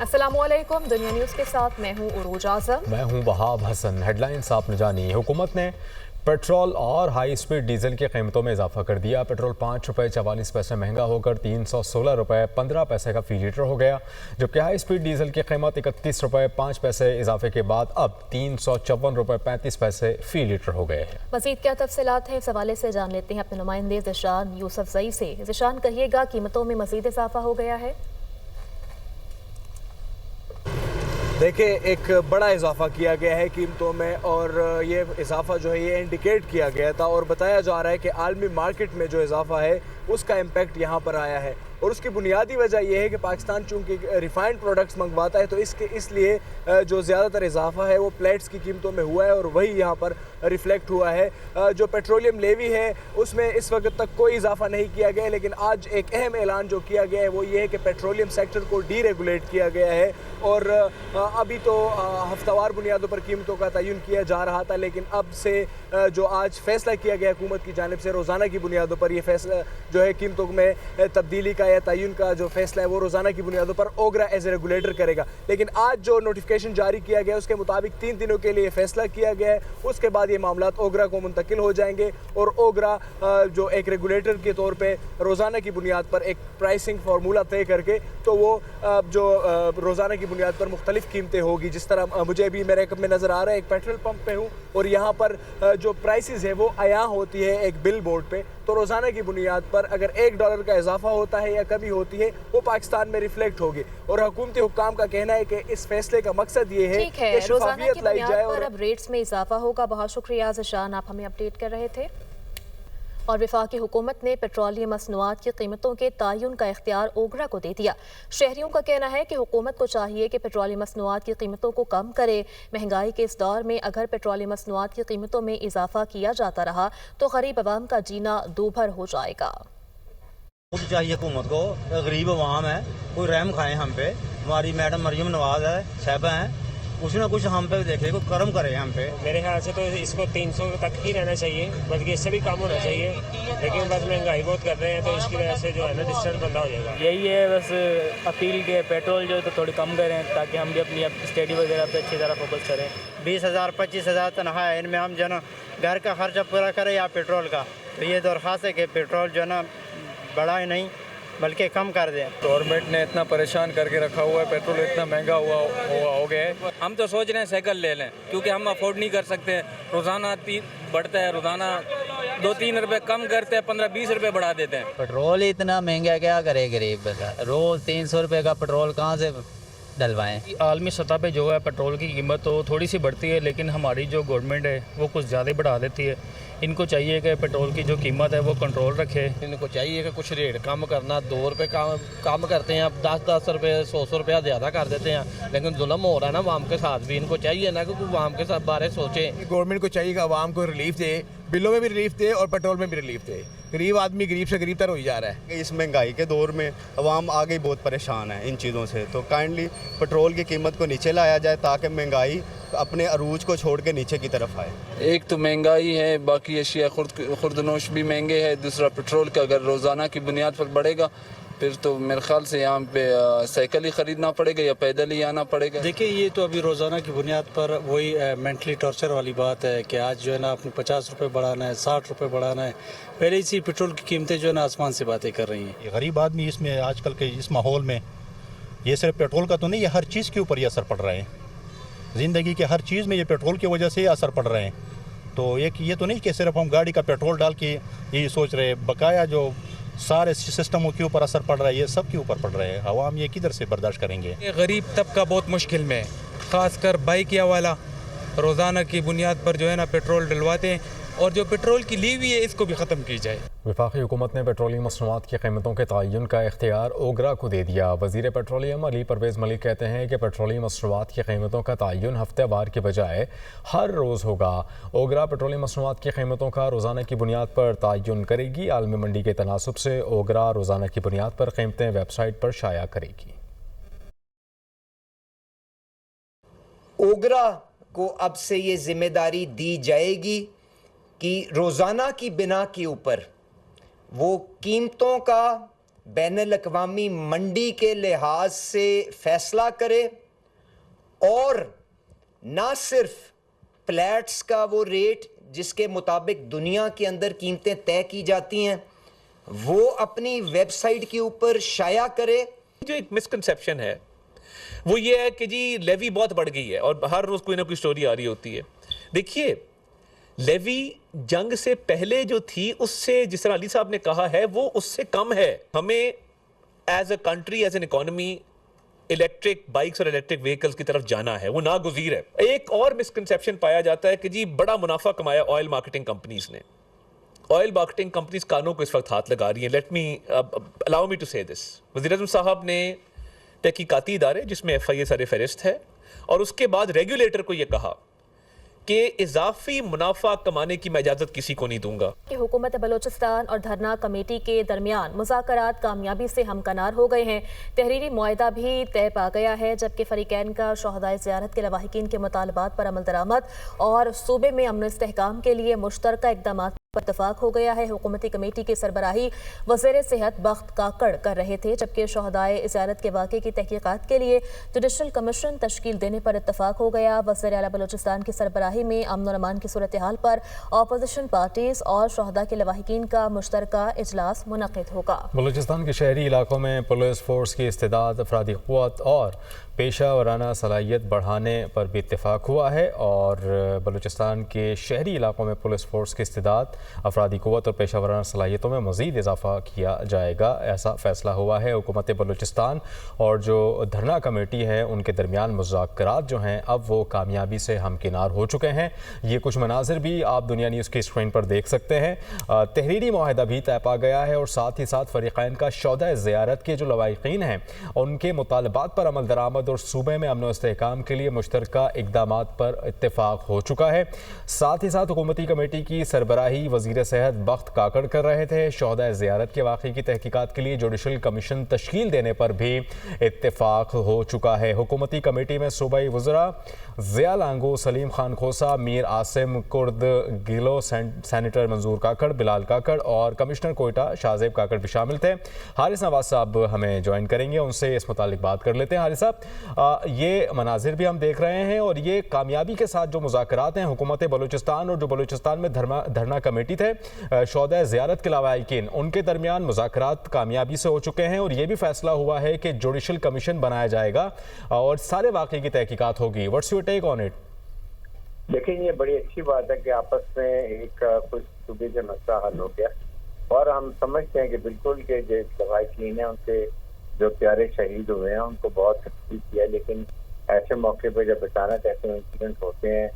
अस्सलामुअलैकुम, दुनिया न्यूज़ के साथ मैं हूँ उरूज आज़म। मैं हूँ वहाब हसन। हेडलाइंस आपने जानी। हुकूमत ने पेट्रोल और हाई स्पीड डीजल की कीमतों में इजाफा कर दिया। पेट्रोल 5 रुपये 44 पैसे महंगा होकर 316 रुपये 15 पैसे का फी लीटर हो गया, जबकि हाई स्पीड डीजल की कीमत 31 रुपये 5 पैसे इजाफे के बाद अब 354 रुपये 35 पैसे फी लीटर हो गए हैं। मज़ीद क्या तफसीलात हैं, इस हवाले से जान लेते हैं अपने नुमाइंदे ज़िशान यूसुफजई से। ज़िशान, कहिएगा कीमतों में मज़ीद इजाफा हो गया है? देखिए, एक बड़ा इजाफा किया गया है कीमतों में, और ये इजाफा जो है ये इंडिकेट किया गया था और बताया जा रहा है कि आलमी मार्केट में जो इजाफा है उसका इम्पैक्ट यहाँ पर आया है। और उसकी बुनियादी वजह यह है कि पाकिस्तान चूँकि रिफाइंड प्रोडक्ट्स मंगवाता है, तो इसलिए जो ज़्यादातर इजाफा है वो प्लेट्स की कीमतों में हुआ है और वही यहाँ पर रिफ्लेक्ट हुआ है। जो पेट्रोलियम लेवी है उसमें इस वक्त तक कोई इजाफा नहीं किया गया है, लेकिन आज एक अहम ऐलान जो किया गया है वो ये है कि पेट्रोलियम सेक्टर को डीरेगुलेट किया गया है। और अभी तो हफ्तावार बुनियादों पर कीमतों का तयन किया जा रहा था, लेकिन अब से जो आज फैसला किया गया हुकूमत की जानिब से, रोज़ाना की बुनियादों पर यह फैसला जो है कीमतों में तब्दीली का या तयन का जो फैसला है वो रोज़ाना की बुनियादों पर ओगरा एज ए रेगुलेटर करेगा। लेकिन आज जो नोटिफिकेशन जारी किया गया उसके मुताबिक 3 दिनों के लिए फैसला किया गया है। उसके बाद ये मामला ओगरा को मुंतकिल हो जाएंगे और ओगरा जो एक रेगुलेटर के तौर पर रोज़ाना की बुनियाद पर एक प्राइसिंग फार्मूला तय करके, तो वो जो रोज़ाना की बुनियाद पर मुख्तलिफ कीमतें होगी। जिस तरह मुझे अभी मेरे में नज़र आ रहा है, एक पेट्रोल पंप पे हूँ और यहाँ पर जो प्राइसेस है वो अयां होती है एक बिल बोर्ड पे, तो रोज़ाना की बुनियाद पर अगर $1 का इजाफा होता है या कमी होती है वो पाकिस्तान में रिफ्लेक्ट होगी। और हुकूमती हुक्काम का कहना है कि इस फैसले का मकसद ये है कि शफाफियत लाई जाए और अब रेट्स में इजाफा होगा। बहुत शुक्रिया ज़िशान, आप हमें अपडेट कर रहे थे। और वफाकी हुकूमत ने पेट्रोलियम मसनूआत की कीमतों के तयन का इख्तियार ओगरा को दे दिया। शहरियों का कहना है कि हुकूमत को चाहिए कि पेट्रोलियम मसनूआत की कीमतों को कम करे। महंगाई के इस दौर में अगर पेट्रोलियम मसनूआत की कीमतों में इजाफा किया जाता रहा तो गरीब अवाम का जीना दूभर हो जाएगा। चाहिए हुकूमत को, गरीब अवाम है, कोई रहम खाए हम पे। हमारी मैडम मरियम नवाज है, साहबा हैं, कुछ ना कुछ हम पे देखे, कोई कर्म करे हम पे। मेरे ख्याल से तो इसको 300 तक ही रहना चाहिए, बल्कि इससे भी कम होना चाहिए। लेकिन बस महंगाई बहुत कर रहे हैं तो इसकी वजह से जो है ना डिस्टेंस बंदा हो जाएगा। यही है बस अपील के पेट्रोल जो है तो थोड़ी कम करें ताकि हम भी अपनी स्टडी वगैरह पे अच्छी तरह फोकस करें। 20,000 25,000 तनख्वाह है, इनमें हम जो ना घर का खर्चा पूरा करें या पेट्रोल का। तो ये दरख्वास्त है कि पेट्रोल जो ना बढ़ाए नहीं बल्कि कम कर दें। गवर्नमेंट ने इतना परेशान करके रखा हुआ है, पेट्रोल इतना महंगा हो गया है। हम तो सोच रहे हैं साइकिल ले लें, क्योंकि हम अफोर्ड नहीं कर सकते। रोज़ाना बढ़ता है, रोज़ाना 2-3 रुपए कम करते हैं, 15-20 रुपए बढ़ा देते हैं। पेट्रोल इतना महंगा, क्या करे गरीब? रोज़ 300 रुपये का पेट्रोल कहाँ से डलवाएं? आलमी सतह पे जो है पेट्रोल की कीमत तो थोड़ी सी बढ़ती है, लेकिन हमारी जो गवर्नमेंट है वो कुछ ज़्यादा बढ़ा देती है। इनको चाहिए कि पेट्रोल की जो कीमत है वो कंट्रोल रखे। इनको चाहिए कि कुछ रेट कम करना। 2 रुपये कम करते हैं, अब 10-10 रुपये 100 रुपया ज़्यादा कर देते हैं, लेकिन जुल्म हो रहा है ना अवाम के साथ भी। इनको चाहिए ना कि अवाम के साथ बारे सोचे। गवर्नमेंट को चाहिए कि अवाम को रिलीफ दे, बिलों में भी रिलीफ दे और पेट्रोल में भी रिलीफ दे। गरीब आदमी गरीब से गरीब तर हो ही जा रहा है। इस महंगाई के दौर में अवाम आगे बहुत परेशान है इन चीज़ों से, तो काइंडली पेट्रोल की कीमत को नीचे लाया जाए ताकि महंगाई अपने अरूज को छोड़ के नीचे की तरफ आए। एक तो महंगाई है, बाकी अशिया खुर्दनोश भी महंगे है। दूसरा पेट्रोल का अगर रोज़ाना की बुनियाद पर बढ़ेगा फिर तो मेरे ख्याल से यहाँ पे साइकिल ही ख़रीदना पड़ेगा या पैदल ही आना पड़ेगा। देखिए, ये तो अभी रोज़ाना की बुनियाद पर वही मेंटली टॉर्चर वाली बात है कि आज जो है ना आपने 50 रुपये बढ़ाना है, 60 रुपये बढ़ाना है। पहले इसी पेट्रोल की कीमतें जो है ना आसमान से बातें कर रही हैं। गरीब आदमी इसमें आजकल के इस माहौल में, ये सिर्फ पेट्रोल का तो नहीं, ये हर चीज़ के ऊपर ये असर पड़ रहा है। ज़िंदगी के हर चीज़ में ये पेट्रोल की वजह से असर पड़ रहे हैं। तो एक ये तो नहीं कि सिर्फ हम गाड़ी का पेट्रोल डाल के यही सोच रहे हैं, बकाया जो सारे सिस्टमों के ऊपर असर पड़ रहा है, ये सब के ऊपर पड़ रहा है। अवाम ये किधर से बर्दाश्त करेंगे? गरीब तबका बहुत मुश्किल में है, ख़ासकर बाइकिया वाला रोज़ाना की बुनियाद पर जो है ना पेट्रोल डलवाते हैं, और जो पेट्रोल की ली हुई है इसको भी ख़त्म की जाए। वफाकी हुकूमत ने पेट्रोलियम मसनूआत की कीमतों के तयन का इख्तियार ओगरा को दे दिया। वज़ीर पेट्रोलियम अली परवेज़ मलिक कहते हैं कि पेट्रोलियम मसनूआत की कीमतों का तयन हफ्तेवार के बजाय हर रोज़ होगा। ओगरा पेट्रोलियम मसनूआत की कीमतों का रोज़ाना की बुनियाद पर तयन करेगी। आलमी मंडी के तनासुब से ओगरा रोज़ाना की बुनियाद पर कीमतें वेबसाइट पर शाया करेगी। ओगरा को अब से ये जिम्मेदारी दी जाएगी कि रोज़ाना की बिना के ऊपर वो कीमतों का बैनुल-अक़वामी मंडी के लिहाज से फैसला करे और ना सिर्फ प्लेट्स का वो रेट जिसके मुताबिक दुनिया के अंदर कीमतें तय की जाती हैं वो अपनी वेबसाइट के ऊपर शाया करे। जो एक मिसकंसेप्शन है वो ये है कि जी लेवी बहुत बढ़ गई है और हर रोज़ कोई ना कोई स्टोरी आ रही होती है। देखिए, लेवी जंग से पहले जो थी उससे, जिस तरह अली साहब ने कहा है, वो उससे कम है। हमें as a country, as an economy electric bikes और इलेक्ट्रिक व्हीकल्स की तरफ जाना है, वो नागुज़ीर है। एक और मिसकंसेप्शन पाया जाता है कि जी बड़ा मुनाफा कमाया ऑयल मार्केटिंग कंपनीज ने। ऑयल मार्केटिंग कंपनीज कानों को इस वक्त हाथ लगा रही हैं। Let me allow me to say this. वज़ीर-ए-आज़म साहब ने तहकीकाती इदारे जिसमें FIA सर फहरिस्त है और उसके बाद रेगुलेटर को यह कहा कि इजाफी मुनाफा कमाने की मैं इजाज़त किसी को नहीं दूंगा। कि हुकूमत बलोचिस्तान और धरना कमेटी के दरमियान मुज़ाकरात कामयाबी से हमकनार हो गए हैं। तहरीरी मुआहदा भी तय पा गया है, जबकि फरीकैन का शोहदाए ज़ियारत के लवाहिकीन के मुतालबात पर अमल दरामद और सूबे में अमन इस्तेहकाम के लिए मुश्तरका इक़दामात पर इत्तफाक हो गया है। हुकूमती कमेटी की सरबराही वज़ीर सेहत बख्त काकड़ कर रहे थे, जबकि शोहदाए ज़ियारत के वाक़े की तहकीकात के लिए जुडिशल कमीशन तश्कील देने पर इत्तफाक हो गया। वज़ीर आला बलोचिस्तान की सरबराही में अमन और अमान की सूरत हाल पर अपोजिशन पार्टीज और शोहदा के लवाहिकीन का मुश्तरका इजलास मुनक़िद होगा। बलूचिस्तान के शहरी इलाकों में पुलिस फोर्स की इस्तेदाद, अफरादी क़ुव्वत और पेशा वराना सलाहियत बढ़ाने पर भी इत्तेफाक हुआ है और बलूचिस्तान के शहरी इलाकों में पुलिस फोर्स की इस्तेदाद, अफरादी क़ुव्वत और पेशा वराना सलाहियतों में मज़ीद इजाफ़ा किया जाएगा, ऐसा फ़ैसला हुआ है। हुकूमत बलूचिस्तान और जो धरना कमेटी है उनके दरमियान मुज़ाकरात जो हैं अब वो कामयाबी से हमकिनार हो चुके हैं। ये कुछ मनाजिर भी आप दुनिया न्यूज़ की स्क्रीन पर देख सकते हैं। तहरीरी मुआहदा भी तय पा गया है और साथ ही साथ फरीक़ैन का शोहदाए ज़ियारत के जो लवाहिकीन हैं उनके मुतालबात पर अमल दरामद और सूबे में अमन व इस्तेहकाम के लिए मुश्तरका इक़दामात पर इत्तेफाक हो चुका है। साथ ही साथ हुकूमती कमेटी की सरबराही वज़ीर सेहत बख्त काकड़ कर रहे थे। शोहदाए ज़ियारत के वाक़े की तहकीकात के लिए जुडिशल कमीशन तश्कील देने पर भी इत्तेफाक हो चुका है। हुकूमती कमेटी में सूबाई वज़रा ज़िया लांगो, सलीम खान खोसा, मीर आसिम कुर्द गिलो, सैनिटर मंजूर काकड़, बिलाल काकड़ और कमिश्नर कोयटा शाहजेब काकड़ भी शामिल थे। हारिस नवाज साहब हमें ज्वाइन करेंगे, उनसे इस मुतालिक बात कर लेते हैं। हारिस साहब, ये मनाजिर भी हम देख रहे हैं और ये कामयाबी के साथ जो मुज़ाकरात हैं हुकूमत बलूचिस्तान और जो बलूचिस्तान में धरना कमेटी थे, शोहदाए ज़ियारत के लवाहिकीन, उनके दरमियान मुज़ाकरात कामयाबी से हो चुके हैं और ये भी फैसला हुआ है कि जुडिशल कमीशन बनाया जाएगा और सारे वाक़े की तहकीकात होगी। What's your take on it? देखिए, ये बड़ी अच्छी बात है कि आपस में एक कुछ सूबे से मसला हल हो गया और हम समझते हैं कि बिल्कुल के जो लवाहिकीन हैं उनके जो प्यारे शहीद हुए हैं उनको बहुत तकलीफ किया, लेकिन ऐसे मौके पर जब अचानक ऐसे इंसिडेंट होते हैं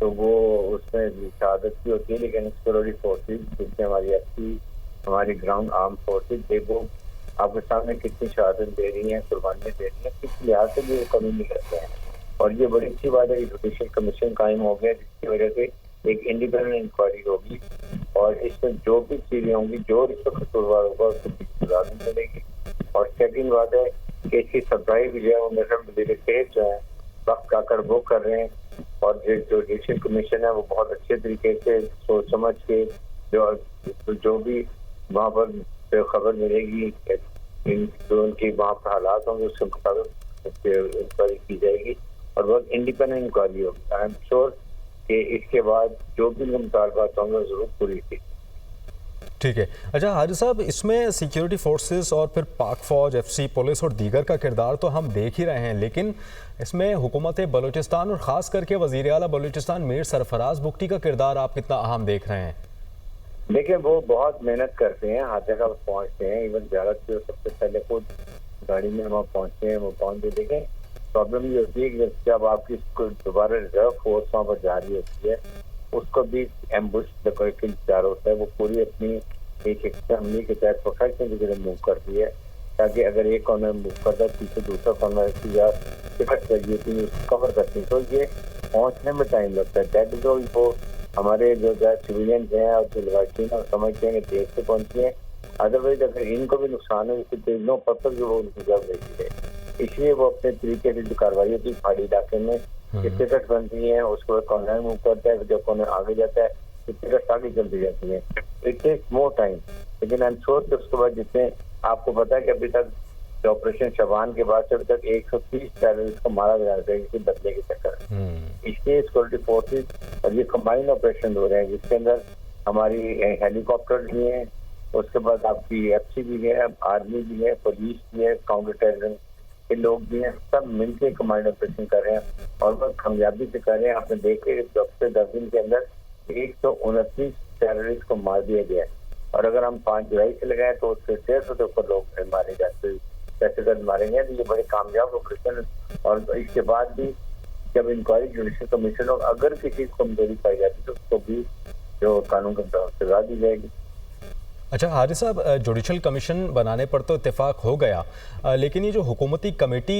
तो वो उसमें शहादत भी होती है। लेकिन सिक्योरिटी फोर्सेज, जिसमें हमारी एफसी, हमारी ग्राउंड आर्म फोर्सेज, वो आपके सामने कितनी शहादत दे रही हैं, कुर्बानियाँ दे रही हैं, किस लिहाज से भी वो कमी नहीं करते हैं। और ये बड़ी अच्छी बात है कि जुडिशल कमीशन कायम हो गया, जिसकी वजह से एक इंडिपेंडेंट इंक्वायरी होगी और इसमें जो भी चीजें होंगी, जो इसमें कसूरवार होगा उसको सजा भी मिलेगी। और सेकंड बात है कि इसकी सफाई भी जो है वज़ीर सेहत जो है वक्त काकड़ वो कर रहे हैं और जो जुडिशल कमीशन है वो बहुत अच्छे तरीके से सोच समझ के जो भी वहाँ पर खबर मिलेगी, जो उनकी वहाँ पर हालात होंगे उसके मुताबिक इंक्वायरी की जाएगी और बहुत इंडिपेंडेंट इंक्वायरी होगी। आई एम श्योर कि इसके बाद जो भी मुतालबात होंगे जरूर पूरी की। ठीक है। अच्छा हारिस साहब, इसमें सिक्योरिटी फोर्सेस और फिर पाक फौज, एफसी, पुलिस और दीगर का किरदार तो हम देख ही रहे हैं, लेकिन इसमें हुकूमत बलूचिस्तान और ख़ास करके वज़ीर आला बलूचिस्तान मीर सरफराज बुगटी का किरदार आप कितना अहम देख रहे हैं? देखिए, वो बहुत मेहनत करते हैं, हर जगह पहुँचते हैं। इवन ज़ियारत से सबसे पहले खुद गाड़ी में वहाँ पहुँचते हैं, वो पहुँच देखें। प्रॉब्लम ये होती है कि जब आपकी दोबारा रिजर्व फोर्स वहाँ पर जा रही होती है उसको भी एम्बुश करके इंतजार होता है। वो पूरी अपनी एक हमले के तहत प्रोफेशनल की तरह मूव करती है ताकि अगर एक कॉर्नर मूव करता है पीछे दूसरा कॉर्नर या टिकट चाहिए थी उसको कवर करती है, तो ये पहुँचने में टाइम लगता है। That is all. वो हमारे जो सिविलियन हैं और जो लवाकिन और समझते हैं कि देश से पहुँची है, अदरवाइज अगर इनको भी नुकसान है तो नो पर्पज वो रिजर्व रहती है। इसलिए वो अपने तरीके से जो कार्रवाई होती है पहाड़ी इलाके में टिकट बनती है, उसके बाद कॉर्नर मूव करता है, जब कॉर्नर आगे जाता है तो टिकट आगे चलती जाती है। इट टेक्स मोर टाइम, लेकिन आई एम श्योर कि उसके बाद जितने आपको पता है कि अभी तक ऑपरेशन शबान के बाद से अभी तक 130 टेररिस्ट को मारा गया है किसी बदले के चक्कर में। इसलिए सिक्योरिटी फोर्सेस और ये कंबाइंड ऑपरेशन हो रहे हैं जिसके अंदर हमारी हेलीकॉप्टर भी हैं, उसके बाद आपकी FC भी है, आर्मी भी है, पुलिस भी है, काउंटर टेररिज्म के लोग भी हैं, सब मिलकर कंबाइंड ऑपरेशन कर रहे हैं और बहुत कामयाबी से कर रहे हैं। आपने देखे हफ्ते 10 दिन के अंदर 129 टेररिस्ट को मार दिया गया है और अगर हम 5 जुलाई से लगाए तो उससे 150 के ऊपर लोग मारे जाते दहशतगर्द मारे गए। तो ये बड़े कामयाब ऑपरेशन और इसके बाद भी जब इंक्वायरी जुडिशल कमीशन और अगर किसी कमजोरी पाई जाती तो उसको भी जो कानून के तहत सजा दी जाएगी। अच्छा हारिस साहब, जुडिशल कमीशन बनाने पर तो इत्तेफाक हो गया, लेकिन ये जो हुकूमती कमेटी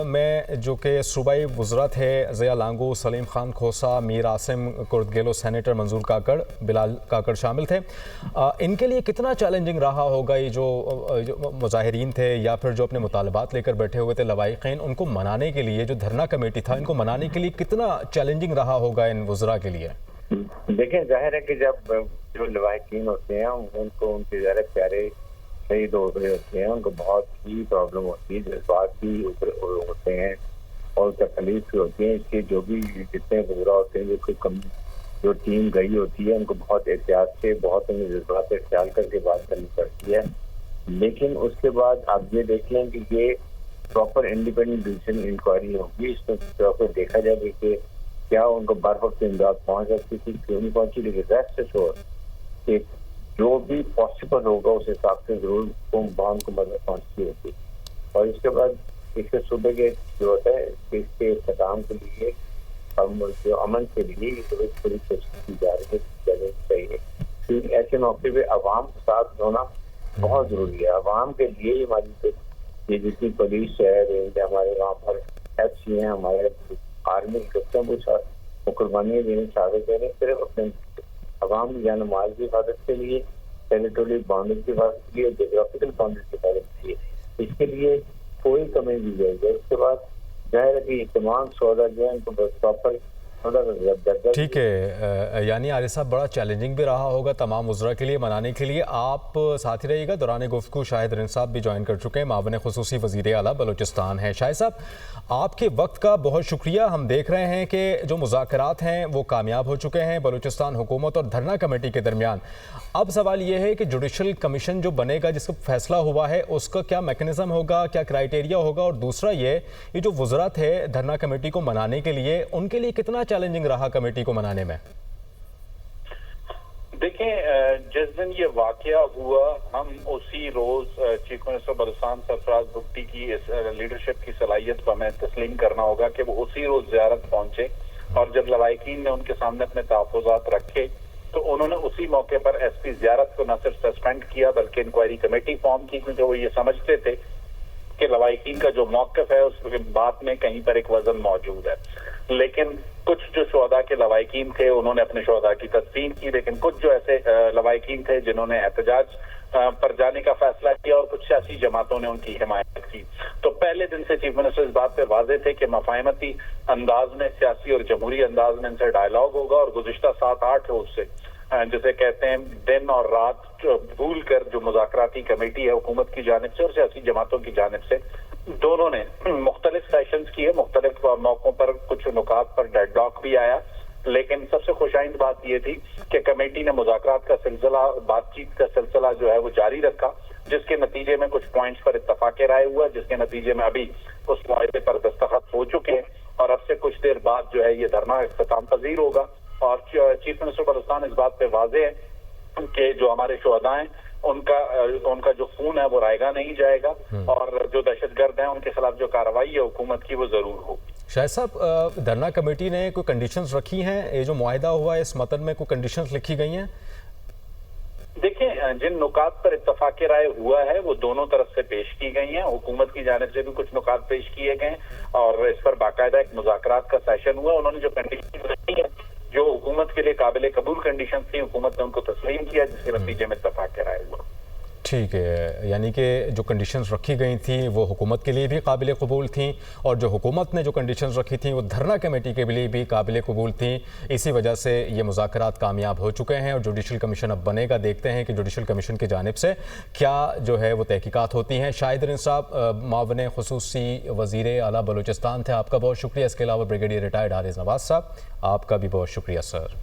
में जो कि सूबाई वज़रा थे ज़िया लांगो, सलीम खान खोसा, मीर आसिम कुर्दगेलो, सेनेटर मंजूर काकड़, बिलाल काकड़ शामिल थे, इनके लिए कितना चैलेंजिंग रहा होगा ये जो मुजाहिरीन थे या फिर जो अपने मुतालबात लेकर बैठे हुए थे लवाहिकीन, उनको मनाने के लिए जो धरना कमेटी था इनको मनाने के लिए कितना चैलेंजिंग रहा होगा इन वज़रा के लिए? देखें, जाहिर है कि जब जो लवाहिकीन होते हैं उनको उनके ज़्यादा प्यारे शहीद हो रहे होते हैं, उनको बहुत ही प्रॉब्लम होती है, जज्बात भी होते हैं और तकलीफ भी होती है। इसके जो भी जितने वज़रा होते हैं जो टीम गई होती है उनको बहुत एहतियात से बहुत उन्हें जज्बात से ख्याल करके बात करनी पड़ती है। लेकिन उसके बाद आप ये देख लें कि ये प्रॉपर इंडिपेंडेंट जुडिशल इंक्वायरी होगी, इसमें प्रॉपर देखा जाए कि क्या उनको बार वक्त इमदाद पहुंच सकती थी, क्यों नहीं पहुंची, लेकिन रेस्ट एश्योर कि जो भी पॉसिबल होगा उस हिसाब से जरूर उनको मदद पहुंचती होती। और इसके बाद इसके सूबे के जो होता है इसके इख्तिताम के लिए और जो अमन के लिए पूरी कोशिश की जा रही है चाहिए, क्योंकि ऐसे मौके पे अवाम के साथ होना बहुत जरूरी है। अवाम के लिए ही हमारी ये जितनी पुलिस है, हमारे वहाँ पर FC हैं, हमारे आर्मी करते हैं, वो कुर्बानियाँ देने चाहते हैं सिर्फ अपने अवाम की जान माल की हिफाजत के लिए, टेरिटोरियल बाउंड्री की हिफाजत के लिए, जोग्राफिकल बाउंड्री की हिफाजत के लिए। इसके लिए कोई कमी दी जाएगी। उसके बाद जाहिर है कि तमाम सौदा जो है उनको प्रॉपर ठीक है, यानी हारिस साहब बड़ा चैलेंजिंग भी रहा होगा तमाम वज़रा के लिए मनाने के लिए। आप साथ ही रहिएगा। दौरान गुफ्तगू शाहिद रिंद साहब भी ज्वाइन कर चुके हैं, मावन खुसूसी वज़ीर आला बलूचिस्तान हैं। शाहिद साहब, आपके वक्त का बहुत शुक्रिया। हम देख रहे हैं कि जो मुज़ाकरात हैं वो कामयाब हो चुके हैं बलूचिस्तान हुकूमत और धरना कमेटी के दरमियान। अब सवाल ये है कि जुडिशल कमीशन जो बनेगा, जिसका फैसला हुआ है, उसका क्या मैकेनिज़्म होगा, क्या क्राइटेरिया होगा, और दूसरा ये जो वज़रा थे धरना कमेटी को मनाने के लिए, उनके लिए कितना चैलेंजिंग रहा कमेटी को मनाने में? देखें, जिस दिन ये वाकया हुआ हम उसी रोज चीफ मिनिस्टर बलूचिस्तान सरफराज भुट्टी की इस लीडरशिप की सलाहियत को हमें तस्लीम करना होगा कि वो उसी रोज ज़ियारत पहुंचे और जब लवाहिकीन ने उनके सामने अपने तहफ़्फ़ुज़ात रखे तो उन्होंने उसी मौके पर SP ज़ियारत को न सिर्फ सस्पेंड किया बल्कि इंक्वायरी कमेटी फॉर्म की, क्योंकि वो ये समझते थे कि लवाहिकीन का जो मौक़िफ़ है उसके बात में कहीं पर एक वजन मौजूद है। लेकिन कुछ जो शुहदा के लवाहिकीन थे उन्होंने अपने शुहदा की तस्दीक की, लेकिन कुछ जो ऐसे लवाहिकीन थे जिन्होंने एहतजाज पर जाने का फैसला किया और कुछ सियासी जमातों ने उनकी हिमायत की। तो पहले दिन से चीफ मिनिस्टर इस बात पे वाजे थे कि मफाहमती अंदाज में, सियासी और जमहूरी अंदाज में इनसे डायलॉग होगा और गुज़िश्ता 7-8 रोज से जिसे कहते हैं दिन और रात भूल कर जो मुज़ाकराती कमेटी है हुकूमत की जानिब से और सियासी जमातों की जानिब से, दोनों ने मुख्तलिफ सेशंस किए, मुख्तलिफ मौकों पर कुछ नुकात पर डेडलॉक भी आया। लेकिन सबसे खुशाइंद बात यह थी कि कमेटी ने मुज़ाकरात का सिलसिला, बातचीत का सिलसिला जो है वो जारी रखा, जिसके नतीजे में कुछ पॉइंट्स पर इत्तफाक राय हुआ, जिसके नतीजे में अभी उस मुआहदे पर दस्तखत हो चुके हैं और अब से कुछ देर बाद जो है ये धरना इख्तिताम पजीर होगा। और चीफ मिनिस्टर बलूचिस्तान इस बात पे वाजे है कि जो हमारे शुहदा हैं उनका जो खून है वो रायगा नहीं जाएगा और जो दहशतगर्द हैं उनके खिलाफ जो कार्रवाई है हुकूमत की वो जरूर होगी। शाहिद साहब, धरना कमेटी ने कोई कंडीशंस रखी हैं? ये जो मुआहिदा हुआ है इस मतन में कोई कंडीशंस लिखी गई हैं? देखें, जिन नुकात पर इत्तफाक राय हुआ है वो दोनों तरफ से पेश की गई हैं, हुकूमत की जानिब से भी कुछ नुकात पेश किए गए और इस पर बाकायदा एक मुज़ाकरात का सेशन हुआ। उन्होंने जो कंडीशन रखी है, जो हुकूमत के लिए काबिल कबूल कंडीशन थी, हुकूमत ने उनको तस्लीम किया, जिसके नतीजे में इत्तफाक राय हुआ। ठीक है, यानी कि जो कंडीशंस रखी गई थी वो हुकूमत के लिए भी काबिल कबूल थी और जो हुकूमत ने जो कंडीशंस रखी थी वो धरना कमेटी के लिए भी काबिल कबूल थी। इसी वजह से ये मुज़ाकरात कामयाब हो चुके हैं और जुडिशल कमीशन अब बनेगा। देखते हैं कि जुडिशल कमीशन की जानिब से क्या जो है वो तहकीकात होती हैं। शाहिद रिन साहब, मावन खुसूसी वज़ीर आला बलूचिस्तान थे, आपका बहुत शुक्रिया। इसके अलावा ब्रिगेडियर रिटायर्ड हारिस नवाज साहब, आपका भी बहुत शुक्रिया सर।